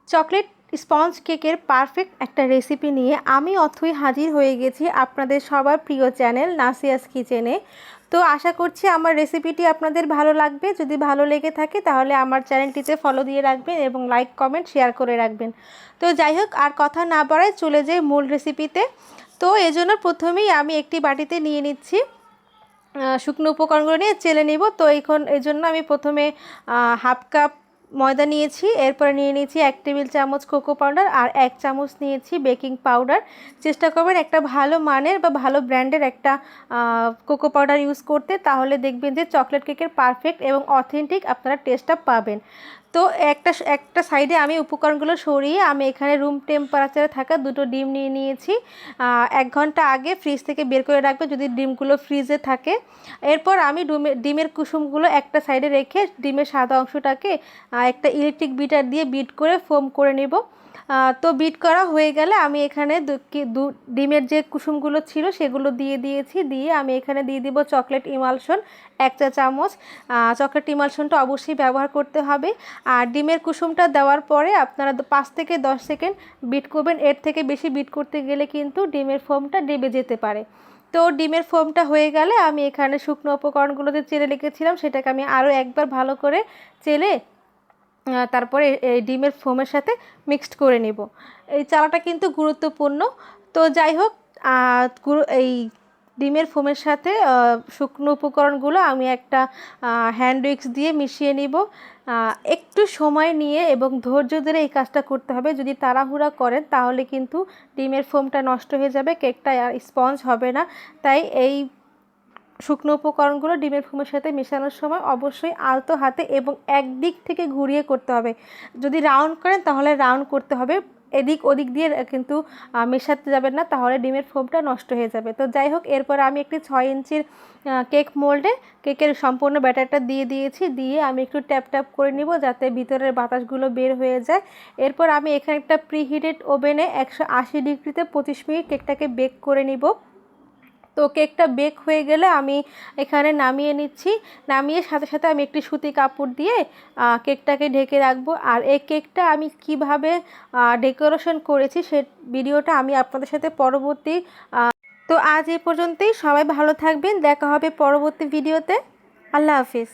Chocolate sponge কেকের perfect একটা recipe নিয়ে আমি অথই হাজির হয়ে গেছি আপনাদের সবার প্রিয় চ্যানেল নাসিয়াস কিচেনে। তো আশা করছি আমার রেসিপিটি আপনাদের ভালো লাগবে। যদি ভালো লেগে থাকে তাহলে আমার চ্যানেলটিতে ফলো দিয়ে রাখবেন এবং লাইক কমেন্ট শেয়ার করে রাখবেন। তো যাই হোক, আর কথা না বাড়ায় চলে যাই মূল রেসিপিতে। তো এজন্য প্রথমেই আমি একটি বাটিতে নিয়ে নিচ্ছি শুকনো উপকরণগুলো নিয়ে চেলে নিব। তো এই জন্য আমি প্রথমে হাফ কাপ ময়দা নিয়েছি, এরপরে নিয়ে নিয়েছি 1 টেবিল চামচ কোকো পাউডার আর 1 চামচ নিয়েছি বেকিং পাউডার। চেষ্টা করবেন একটা ভালো মানের বা ভালো ব্র্যান্ডের একটা কোকো পাউডার ইউজ করতে, তাহলে দেখবেন যে চকলেট কেকের পারফেক্ট এবং অথেন্টিক আপনারা টেস্টটা পাবেন। তো একটা সাইডে আমি উপকরণগুলো সরিয়ে আমি এখানে রুম টেম্পারেচারে থাকা 2টো ডিম নিয়ে নিয়েছি। 1 ঘন্টা আগে ফ্রিজ থেকে বের করে রাখবে যদি ডিমগুলো ফ্রিজে থাকে। এরপর আমি ডিমের কুসুমগুলো একটা সাইডে রেখে ডিমের সাদা অংশটাকে একটা ইলেকট্রিক বিটার দিয়ে বিট করে ফোম করে নেব। তো বিট করা হয়ে গেলে আমি এখানে ডিমের যে কুসুমগুলো ছিল সেগুলো দিয়ে দিয়েছি। দিয়ে আমি এখানে দিয়ে দিব চকলেট ইমালশন 1 চা চামচ। চকলেট ইমালশনটা অবশ্যই ব্যবহার করতে হবে। আর ডিমের কুসুমটা দেওয়ার পরে আপনারা 5 থেকে 10 সেকেন্ড বিট করবেন। এর থেকে বেশি বিট করতে গেলে কিন্তু ডিমের ফোমটা ডেবে যেতে পারে। তো ডিমের ফোমটা হয়ে গেলে আমি এখানে শুকনো উপকরণগুলোতে চেলে রেখেছিলাম সেটাকে আমি আরও একবার ভালো করে চেলে তারপরে এই ডিমের ফোমের সাথে মিক্সড করে নেব। এই চালাটা কিন্তু গুরুত্বপূর্ণ। তো যাই হোক, এই ডিমের ফোমের সাথে শুকনো উপকরণগুলো আমি একটা হ্যান্ড উইক্স দিয়ে মিশিয়ে নিব। একটু সময় নিয়ে এবং ধৈর্য ধরে এই কাজটা করতে হবে। যদি তাড়াহুড়া করেন তাহলে কিন্তু ডিমের ফোমটা নষ্ট হয়ে যাবে, কেকটা আর স্পঞ্জ হবে না। তাই এই শুকনো উপকরণগুলো ডিমের ফোমের সাথে মেশানোর সময় অবশ্যই আলতো হাতে এবং একদিক থেকে ঘুরিয়ে করতে হবে। যদি রাউন্ড করেন তাহলে রাউন্ড করতে হবে, এদিক ওদিক দিয়ে কিন্তু মেশাতে যাবেন না, তাহলে ডিমের ফোমটা নষ্ট হয়ে যাবে। তো যাই হোক, এরপর আমি একটি 6 ইঞ্চির কেক মোল্ডে কেকের সম্পূর্ণ ব্যাটারটা দিয়ে দিয়েছি। দিয়ে আমি একটু ট্যাপ ট্যাপ করে নিব যাতে ভিতরের বাতাসগুলো বের হয়ে যায়। এরপর আমি এখানে একটা প্রিহিটেড ওভেনে 180 ডিগ্রিতে 25 মিনিট কেকটাকে বেক করে নিব। তো কেকটা বেক হয়ে গেলে আমি এখানে নামিয়ে নিচ্ছি। নামিয়ে সাথে সাথে আমি একটি সুতি কাপড় দিয়ে কেকটাকে ঢেকে রাখবো। আর এই কেকটা আমি কিভাবে ডেকোরেশন করেছি সে ভিডিওটা আমি আপনাদের সাথে পরবর্তী তো আজ এই পর্যন্তই। সবাই ভালো থাকবেন, দেখা হবে পরবর্তী ভিডিওতে। আল্লাহ হাফিজ।